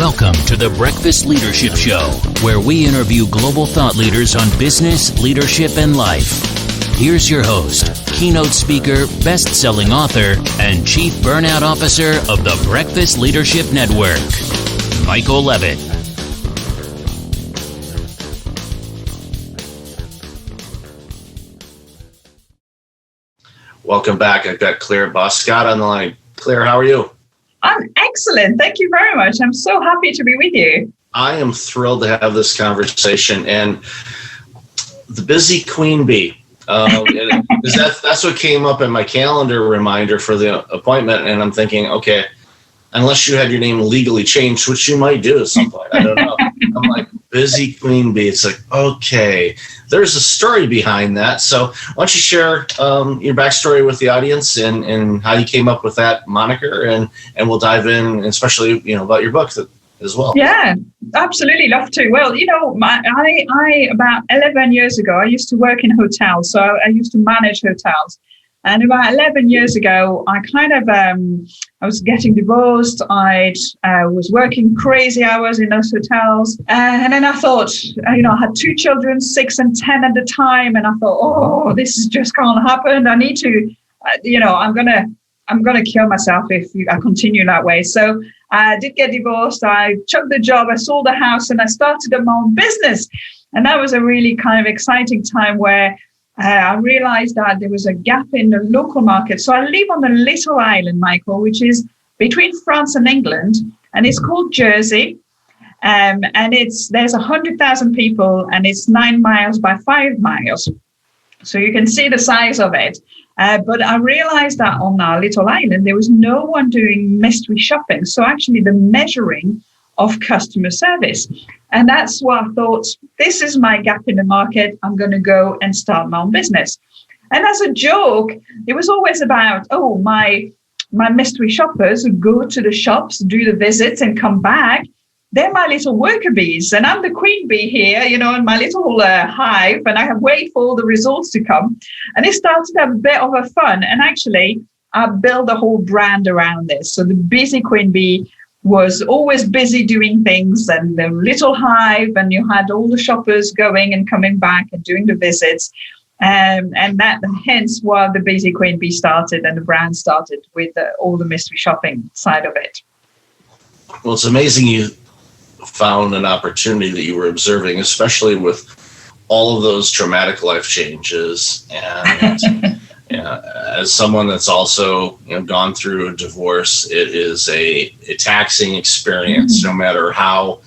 Welcome to the Breakfast Leadership Show, where we interview global thought leaders on business, leadership, and life. Here's your host, keynote speaker, best-selling author, and chief burnout officer of the Breakfast Leadership Network, Michael Levitt. Welcome back. I've got Claire Boscq on the line. Claire, how are you? I'm excellent. Thank you very much. I'm so happy to be with you. I am thrilled to have this conversation. And the busy queen bee, that's what came up in my calendar reminder for the appointment. And I'm thinking, okay, unless you had your name legally changed, which you might do at some point, I don't know. I'm like, busy queen bee. It's like, okay, there's a story behind that. So why don't you share your backstory with the audience and how you came up with that moniker, and we'll dive in, especially about your book as well. Yeah, absolutely, love to. Well, I about 11 years ago, I used to work in hotels, so I used to manage hotels. And about 11 years ago, I I was getting divorced. I was working crazy hours in those hotels. And then I thought, I had 2 children, 6 and 10 at the time. And I thought, this just can't happen. I need to, I'm going to kill myself if I continue that way. So I did get divorced. I chucked the job. I sold the house and I started my own business. And that was a really kind of exciting time where I realized that there was a gap in the local market. So I live on a little island, Michael, which is between France and England, and it's called Jersey. And there's 100,000 people, and it's 9 miles by 5 miles. So you can see the size of it. But I realized that on our little island, there was no one doing mystery shopping. So actually the measuring of customer service. And that's what I thought, this is my gap in the market. I'm going to go and start my own business. And as a joke, it was always about, my mystery shoppers who go to the shops, do the visits and come back. They're my little worker bees. And I'm the queen bee here, in my little hive. And I wait for all the results to come. And it started to have a bit of a fun. And actually, I built a whole brand around this. So the busy queen bee was always busy doing things, and the little hive, and you had all the shoppers going and coming back and doing the visits. And that hence why the busy queen bee started and the brand started with all the mystery shopping side of it. Well, it's amazing you found an opportunity that you were observing, especially with all of those traumatic life changes. And as someone that's also gone through a divorce, it is a taxing experience, no matter how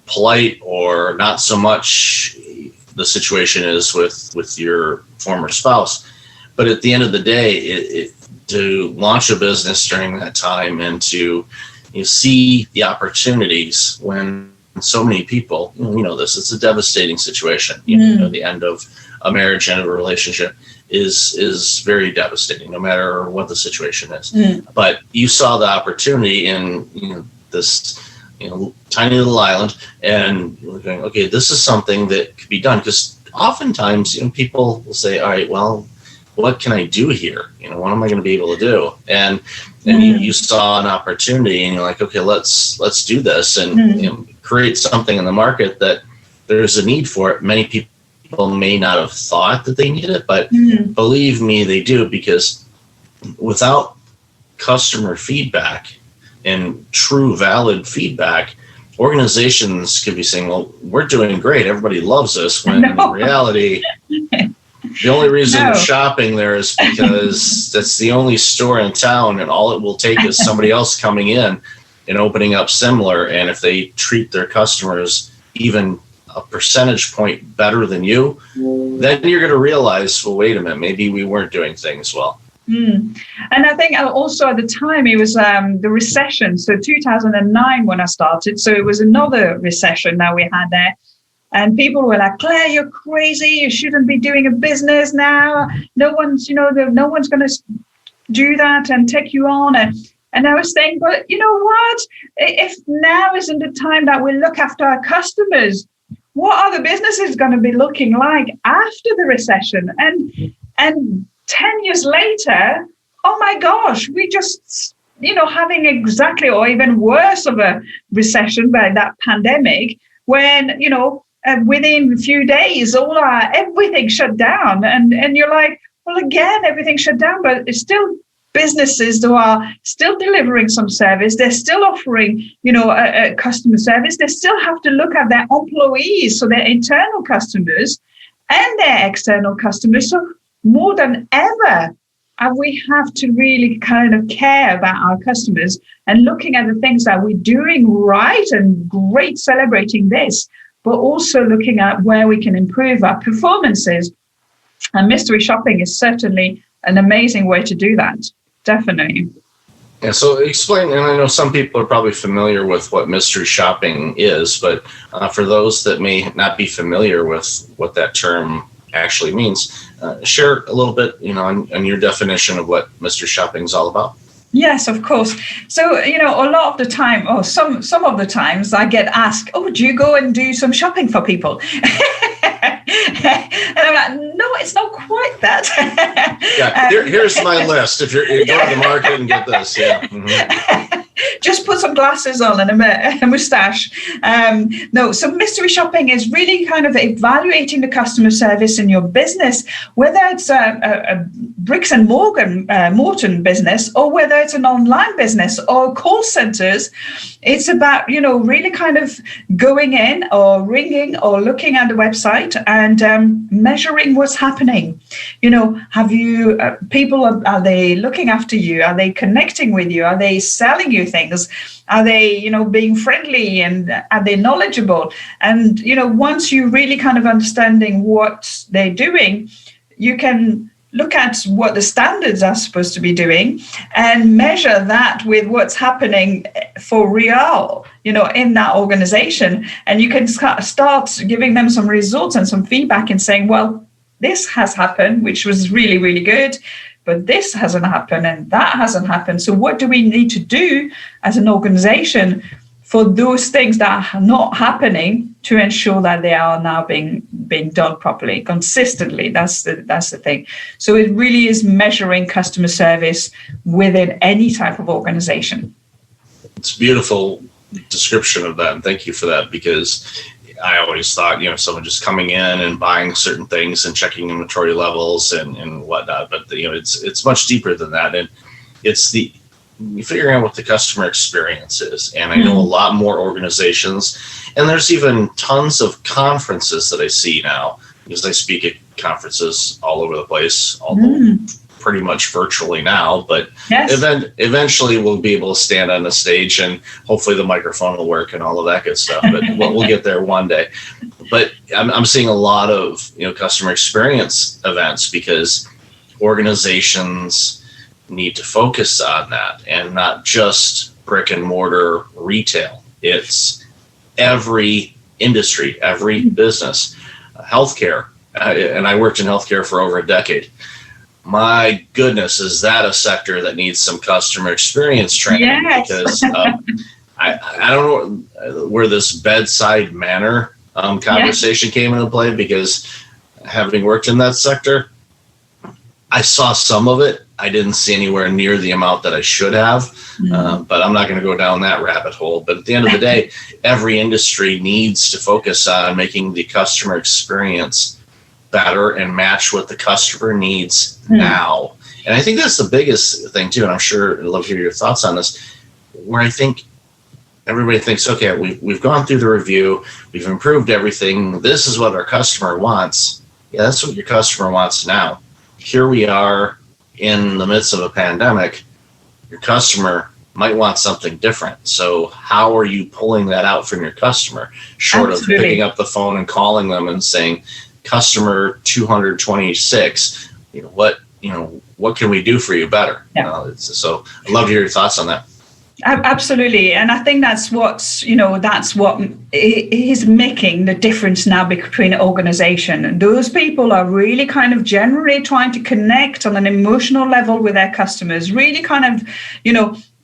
polite or not so much the situation is with your former spouse. But at the end of the day, to launch a business during that time and to see the opportunities when so many people, it's a devastating situation. The end of a marriage and a relationship is very devastating, no matter what the situation is. But you saw the opportunity in this tiny little island, and you're going, okay, this is something that could be done. Because oftentimes people will say, all right, well, what can I do here? What am I going to be able to do? And you saw an opportunity, and you're like, okay, let's do this and create something in the market that there's a need for it. Many people may not have thought that they need it, but believe me, they do, because without customer feedback and true valid feedback, organizations could be saying, well, we're doing great, everybody loves us, when in reality, the only reason they're shopping there is because that's the only store in town, and all it will take is somebody else coming in and opening up similar. And if they treat their customers even a percentage point better than you, then you're going to realize, well, wait a minute, maybe we weren't doing things well. And I think also at the time it was the recession. So 2009 when I started. So it was another recession that we had there. And people were like, Claire, you're crazy. You shouldn't be doing a business now. No one's going to do that and take you on. And I was saying, but you know what? If now isn't the time that we look after our customers, what are the businesses going to be looking like after the recession? And 10 years later, oh my gosh, we just having exactly or even worse of a recession by that pandemic when, within a few days, everything shut down. And you're like, well, again, everything shut down, but it's still businesses who are still delivering some service. They're still offering, a customer service. They still have to look at their employees, so their internal customers and their external customers. So more than ever, we have to really kind of care about our customers and looking at the things that we're doing right and great, celebrating this, but also looking at where we can improve our performances. And mystery shopping is certainly an amazing way to do that. Definitely. Yeah, so explain, and I know some people are probably familiar with what mystery shopping is, but for those that may not be familiar with what that term actually means, share a little bit, on your definition of what mystery shopping is all about. Yes, of course. So, a lot of the time, or some of the times I get asked, do you go and do some shopping for people? And I'm like, no, it's not quite that. Yeah, here's my list. If you go to the market and get this, yeah. Mm-hmm. Just put some glasses on and a moustache. No, so mystery shopping is really kind of evaluating the customer service in your business, whether it's a bricks and mortar business or whether it's an online business or call centers. It's about, really kind of going in or ringing or looking at the website and measuring what's happening. Have you people, are they looking after you? Are they connecting with you? Are they selling you things? Are they, being friendly, and are they knowledgeable? And, once you really kind of understanding what they're doing, you can look at what the standards are supposed to be doing and measure that with what's happening for real, in that organization. And you can start giving them some results and some feedback and saying, well, this has happened, which was really, really good, but this hasn't happened and that hasn't happened. So what do we need to do as an organization for those things that are not happening to ensure that they are now being done properly, consistently? That's the thing. So it really is measuring customer service within any type of organization. It's a beautiful description of that, and thank you for that, because I always thought, someone just coming in and buying certain things and checking inventory levels and whatnot. But, it's much deeper than that. And it's figuring out what the customer experience is. And I know a lot more organizations, and there's even tons of conferences that I see now, because I speak at conferences all over the place, although pretty much virtually now, but yes. Eventually we'll be able to stand on the stage and hopefully the microphone will work and all of that good stuff, but we'll get there one day. But I'm seeing a lot of customer experience events because organizations need to focus on that, and not just brick and mortar retail. It's every industry, every business. Healthcare, and I worked in healthcare for over a decade. My goodness, is that a sector that needs some customer experience training? Yes. Because I don't know where this bedside manner conversation came into play, because having worked in that sector, I saw some of it. I didn't see anywhere near the amount that I should have, but I'm not going to go down that rabbit hole. But at the end of the day, every industry needs to focus on making the customer experience better and match what the customer needs now. And I think that's the biggest thing too, and I'm sure I'd love to hear your thoughts on this, where I think everybody thinks, okay, we've gone through the review, we've improved everything, this is what our customer wants. Yeah, that's what your customer wants now. Here we are in the midst of a pandemic. Your customer might want something different. So how are you pulling that out from your customer, short Absolutely. Of picking up the phone and calling them and saying, customer 226, what can we do for you better? Yeah. So I'd love to hear your thoughts on that. Absolutely. And I think that's what is making the difference now between organization. Those people are really kind of generally trying to connect on an emotional level with their customers, really kind of,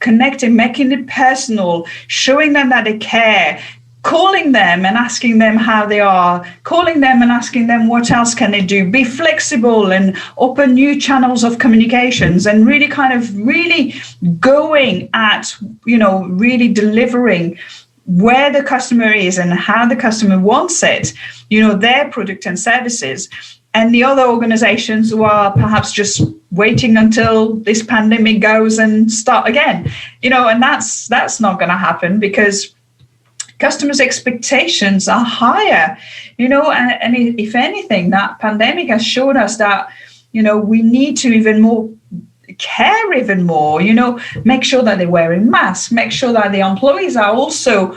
connecting, making it personal, showing them that they care, calling them and asking them how they are, calling them and asking them what else can they do, be flexible and open new channels of communications, and really going at, really delivering where the customer is and how the customer wants it, their product and services. And the other organizations who are perhaps just waiting until this pandemic goes and start again, and that's not going to happen, because customers' expectations are higher, and if anything, that pandemic has shown us that, we need to care even more, make sure that they're wearing masks, make sure that the employees are also,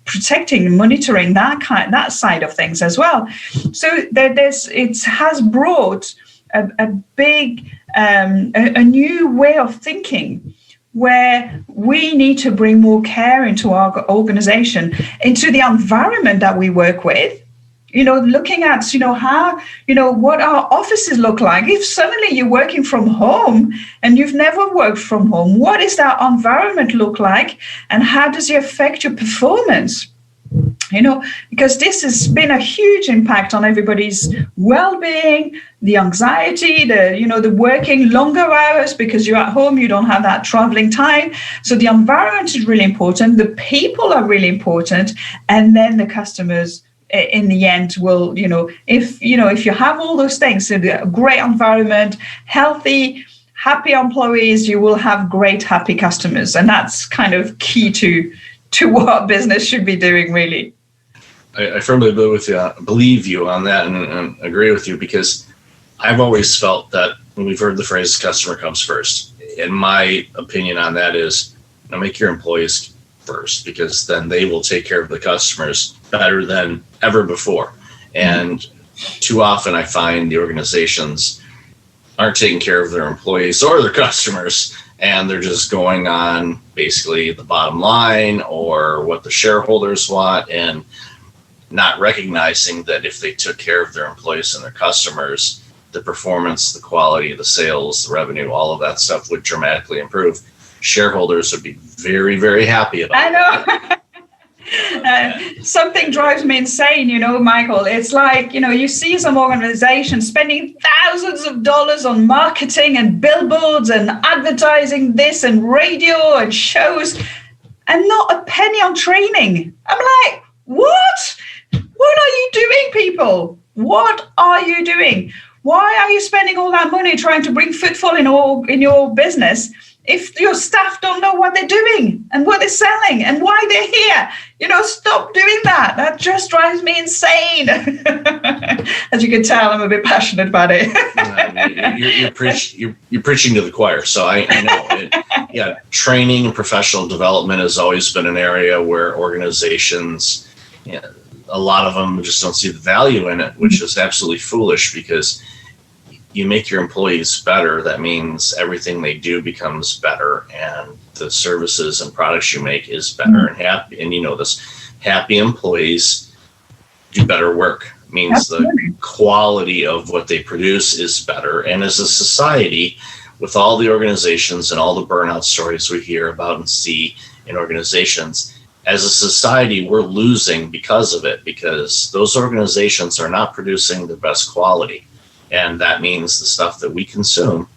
protecting and monitoring that side of things as well. So it has brought a big, a new way of thinking, where we need to bring more care into our organization, into the environment that we work with, looking at, how, what our offices look like. If suddenly you're working from home and you've never worked from home, what does that environment look like, and how does it affect your performance? Because this has been a huge impact on everybody's well-being, the anxiety, the working longer hours because you're at home, you don't have that traveling time. So the environment is really important. The people are really important. And then the customers in the end will, if you have all those things, so a great environment, healthy, happy employees, you will have great, happy customers. And that's kind of key to what business should be doing, really. I firmly believe you on that, and agree with you, because I've always felt that when we've heard the phrase "customer comes first," and my opinion on that is, make your employees first, because then they will take care of the customers better than ever before. And too often I find the organizations aren't taking care of their employees or their customers, and they're just going on basically the bottom line or what the shareholders want, and not recognizing that if they took care of their employees and their customers, the performance, the quality, the sales, the revenue, all of that stuff would dramatically improve. Shareholders would be very, very happy about it. I know. Something drives me insane, Michael. It's like, you see some organizations spending thousands of dollars on marketing and billboards and advertising this and radio and shows, and not a penny on training. I'm like, what? What are you doing, people? What are you doing? Why are you spending all that money trying to bring footfall in your business if your staff don't know what they're doing and what they're selling and why they're here? Stop doing that. That just drives me insane. As you can tell, I'm a bit passionate about it. You're preaching to the choir. So I know. Training and professional development has always been an area where organizations, a lot of them just don't see the value in it, which is absolutely foolish, because you make your employees better. That means everything they do becomes better, and the services and products you make is better and happy. And happy employees do better work. It means Absolutely. The quality of what they produce is better. And as a society, with all the organizations and all the burnout stories we hear about and see in organizations, as a society, we're losing because of it, because those organizations are not producing the best quality. And that means the stuff that we consume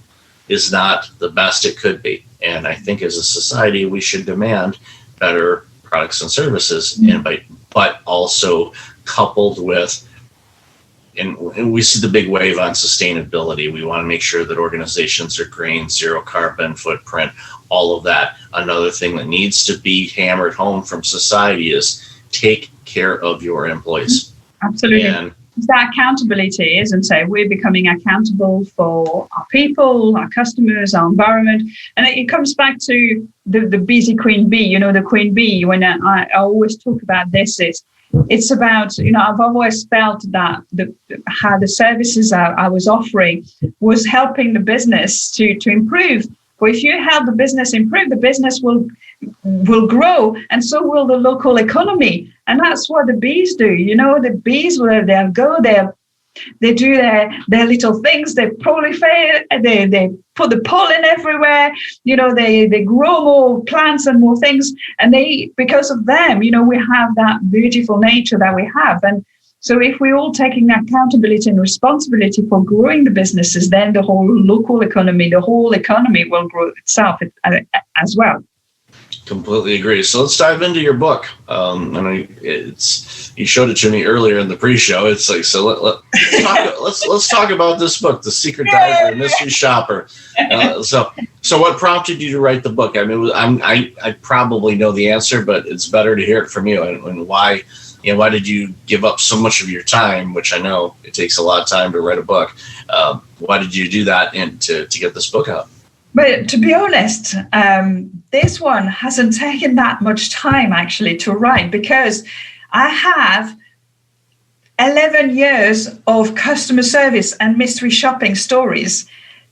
is not the best it could be. And I think as a society, we should demand better products and services, but also coupled with, and we see the big wave on sustainability. We want to make sure that organizations are green, zero carbon footprint, all of that. Another thing that needs to be hammered home from society is take care of your employees. Absolutely. And it's that accountability, isn't it? We're becoming accountable for our people, our customers, our environment. And it comes back to the busy queen bee, the queen bee. When I always talk about this, it's about, I've always felt that how the services I was offering was helping the business to improve. But if you help the business improve, the business will grow, and so will the local economy. And that's what the bees do. The bees, they'll go there, They do their little things. They proliferate. They put the pollen everywhere. They grow more plants and more things. And because of them, we have that beautiful nature that we have. And so if we're all taking accountability and responsibility for growing the businesses, then the whole local economy, the whole economy will grow itself as well. Completely agree. So let's dive into your book. You showed it to me earlier in the pre-show. It's like, so let's talk about this book, The Secret Diver and Mystery Shopper. So what prompted you to write the book? I mean, I probably know the answer, but it's better to hear it from you. And why did you give up so much of your time, which I know it takes a lot of time to write a book? Why did you do that and to get this book out? But to be honest, this one hasn't taken that much time actually to write, because I have 11 years of customer service and mystery shopping stories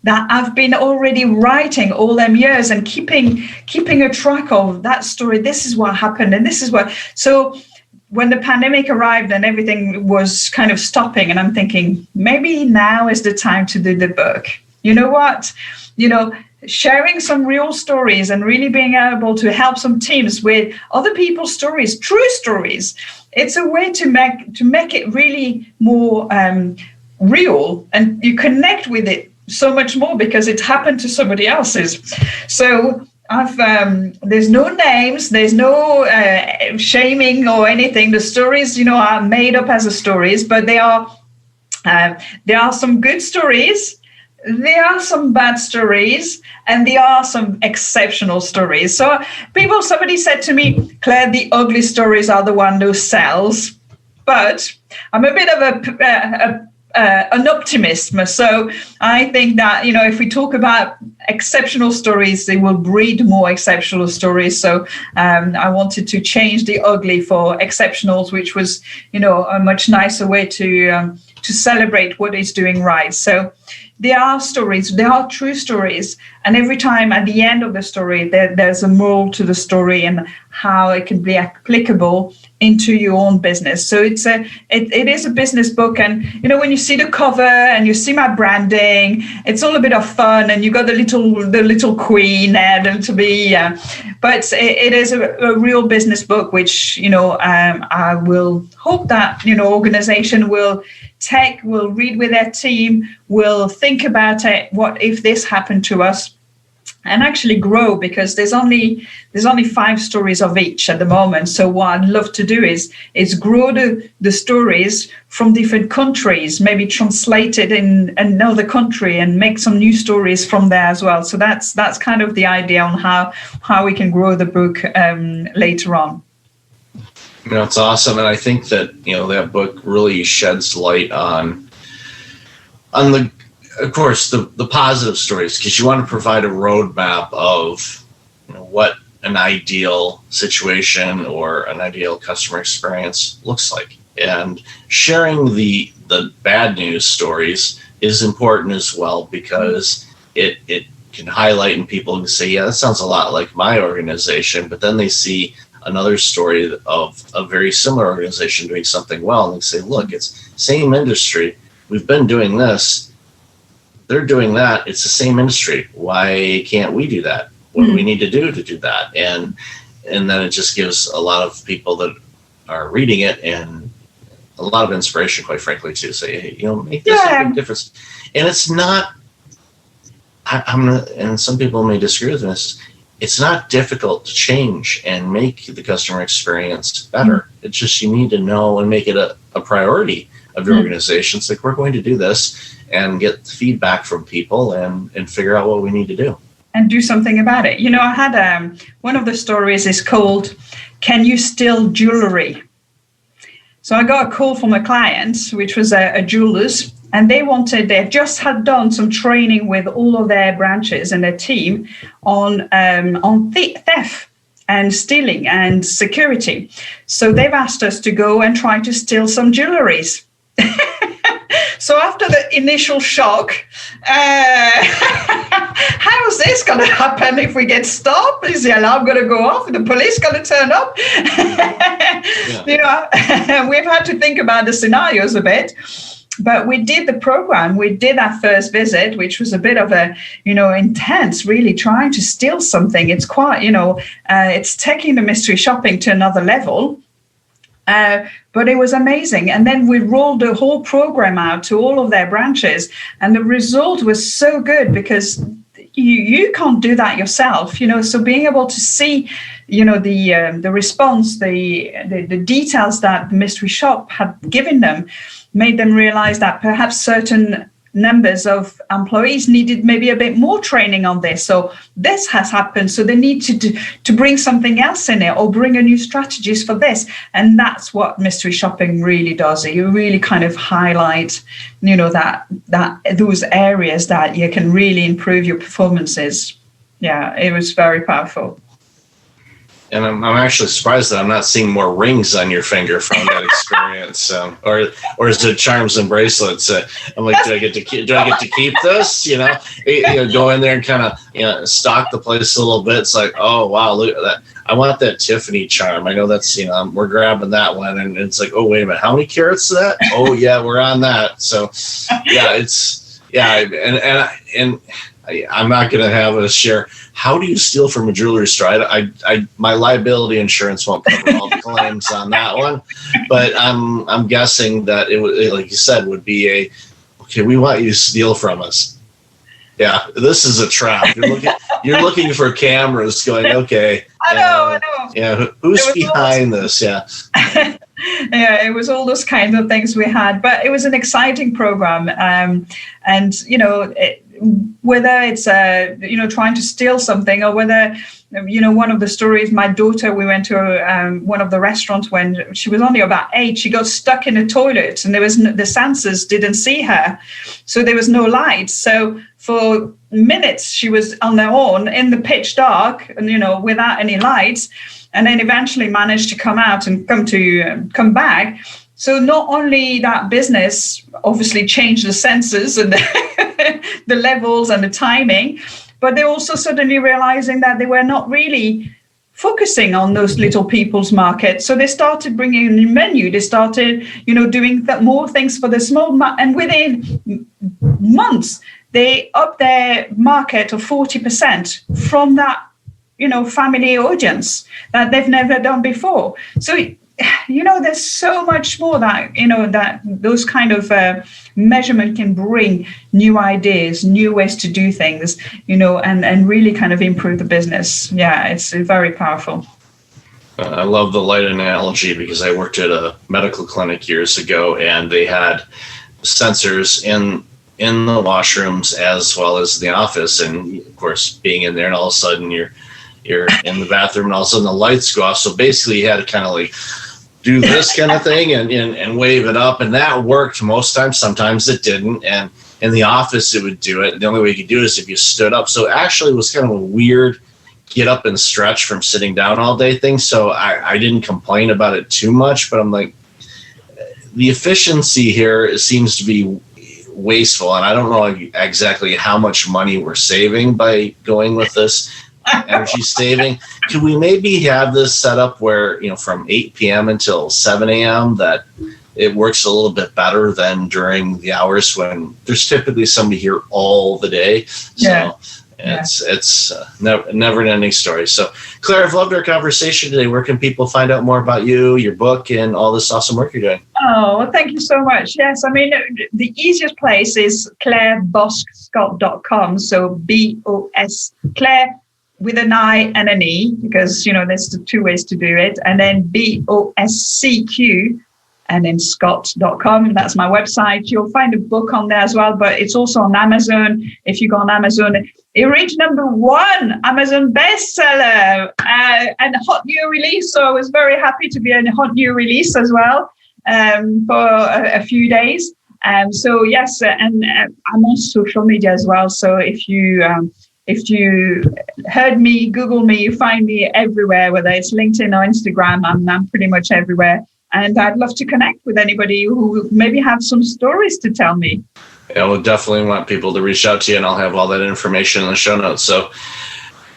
that I've been already writing all them years and keeping a track of that story. This is what happened and this is what. So when the pandemic arrived and everything was kind of stopping, and I'm thinking, maybe now is the time to do the book. You know what? Sharing some real stories and really being able to help some teams with other people's stories, true stories. It's a way to make it really more real, and you connect with it so much more because it happened to somebody else's. So there's no names, there's no shaming or anything. The stories, are made up as stories, but there are some good stories. There are some bad stories, and there are some exceptional stories. So somebody said to me, Claire, the ugly stories are the one who sells. But I'm a bit of an optimist. So I think that, if we talk about exceptional stories, they will breed more exceptional stories. So I wanted to change the ugly for exceptionals, which was, a much nicer way to celebrate what is doing right. So there are stories, there are true stories. And every time at the end of the story, there's a moral to the story and how it can be applicable into your own business. So it is a business book. And, when you see the cover and you see my branding, it's all a bit of fun. And you got the little queen and a little bee. But it is a real business book, which, I will hope that, organization will read with their team, will think about it. What if this happened to us? And actually grow, because there's only 5 stories of each at the moment. So what I'd love to do is grow the stories from different countries, maybe translate it in another country and make some new stories from there as well. So that's kind of the idea on how we can grow the book later on. It's awesome. And I think that, that book really sheds light on of course, the positive stories, because you want to provide a roadmap of what an ideal situation or an ideal customer experience looks like. And sharing the bad news stories is important as well, because it can highlight, and people can say, yeah, that sounds a lot like my organization, but then they see another story of a very similar organization doing something well, and they say, look, it's same industry, we've been doing this, they're doing that, it's the same industry, why can't we do that? What do we need to do that? And then it just gives a lot of people that are reading it and a lot of inspiration, quite frankly, to say, hey, make this a big difference. And it's not, and some people may disagree with this, it's not difficult to change and make the customer experience better. It's just, you need to know and make it a priority of your organization. It's like, we're going to do this and get feedback from people and figure out what we need to do. And do something about it. I had one of the stories is called, Can You Steal Jewelry? So I got a call from a client, which was a jeweler's, and they just had done some training with all of their branches and their team on theft and stealing and security. So they've asked us to go and try to steal some jewelries. So after the initial shock, how is this going to happen if we get stopped? Is the alarm going to go off? Is the police going to turn up? We've had to think about the scenarios a bit. But we did the program. We did our first visit, which was a bit of a, intense, really trying to steal something. It's quite, it's taking the mystery shopping to another level. But it was amazing. And then we rolled the whole program out to all of their branches. And the result was so good because you can't do that yourself, so being able to see, the response, the details that the mystery shop had given them made them realize that perhaps certain numbers of employees needed maybe a bit more training on this. So this has happened. So they need to bring something else in it or bring a new strategies for this. And that's what mystery shopping really does. You really kind of highlight, that those areas that you can really improve your performances. Yeah, it was very powerful. And I'm actually surprised that I'm not seeing more rings on your finger from that experience, or is it charms and bracelets? I'm like, do I get to keep this? Go in there and kind of stock the place a little bit. It's like, oh wow, look at that! I want that Tiffany charm. I know that's we're grabbing that one, and it's like, oh wait a minute, how many carats is that? Oh yeah, we're on that. So and I'm not going to have a share. How do you steal from a jewelry store? I my liability insurance won't cover all the claims on that one, but I'm guessing that it would, like you said, would be okay. We want you to steal from us. Yeah, this is a trap. You're looking for cameras. Going, okay. I know. Yeah, who's behind this? Yeah. Yeah, it was all those kinds of things we had, but it was an exciting program, and whether it's trying to steal something, or whether one of the stories, my daughter, we went to one of the restaurants when she was only about 8. She got stuck in a toilet, and there was the sensors didn't see her, so there was no light. So for minutes she was on her own in the pitch dark, and without any lights, and then eventually managed to come out and come back. So not only that business obviously changed the sensors and the levels and the timing, but they're also suddenly realizing that they were not really focusing on those little people's market. So they started bringing in a menu. They started, doing more things for the small, and within months, they upped their market of 40% from that, family audience that they've never done before. So, there's so much more that, that those kind of measurement can bring new ideas, new ways to do things, and really kind of improve the business. Yeah, it's very powerful. I love the light analogy because I worked at a medical clinic years ago, and they had sensors in the washrooms as well as the office. And of course, being in there, and all of a sudden you're in the bathroom, and all of a sudden the lights go off. So basically you had to kind of like do this kind of thing and wave it up. And that worked most times. Sometimes it didn't. And in the office, it would do it. The only way you could do it is if you stood up. So actually it was kind of a weird get up and stretch from sitting down all day thing. So I didn't complain about it too much, but I'm like, the efficiency here seems to be wasteful. And I don't know exactly how much money we're saving by going with this energy saving. Could we maybe have this set up where, from 8 p.m. until 7 a.m. that it works a little bit better than during the hours when there's typically somebody here all the day. So it's never an ending story. So Claire, I've loved our conversation today. Where can people find out more about you, your book, and all this awesome work you're doing? Oh, well, thank you so much. Yes, I mean, the easiest place is claireboscq.com. So BOS, Claire with an I and an E, because, there's the two ways to do it. And then BOSCQ and then scott.com. That's my website. You'll find a book on there as well, but it's also on Amazon. If you go on Amazon, it reached #1 Amazon bestseller and hot new release. So I was very happy to be in a hot new release as well for a few days. So yes, and I'm on social media as well. So if you heard me, Google me, you find me everywhere, whether it's LinkedIn or Instagram. I'm pretty much everywhere. And I'd love to connect with anybody who maybe have some stories to tell me. Yeah, we'll definitely want people to reach out to you, and I'll have all that information in the show notes. So,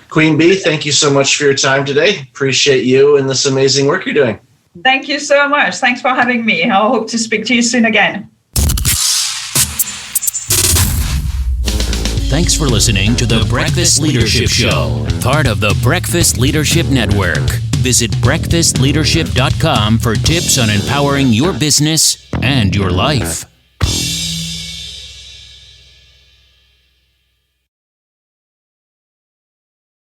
Queen Bee, thank you so much for your time today. Appreciate you and this amazing work you're doing. Thank you so much. Thanks for having me. I hope to speak to you soon again. Thanks for listening to the Breakfast Leadership Show, part of the Breakfast Leadership Network. Visit breakfastleadership.com for tips on empowering your business and your life.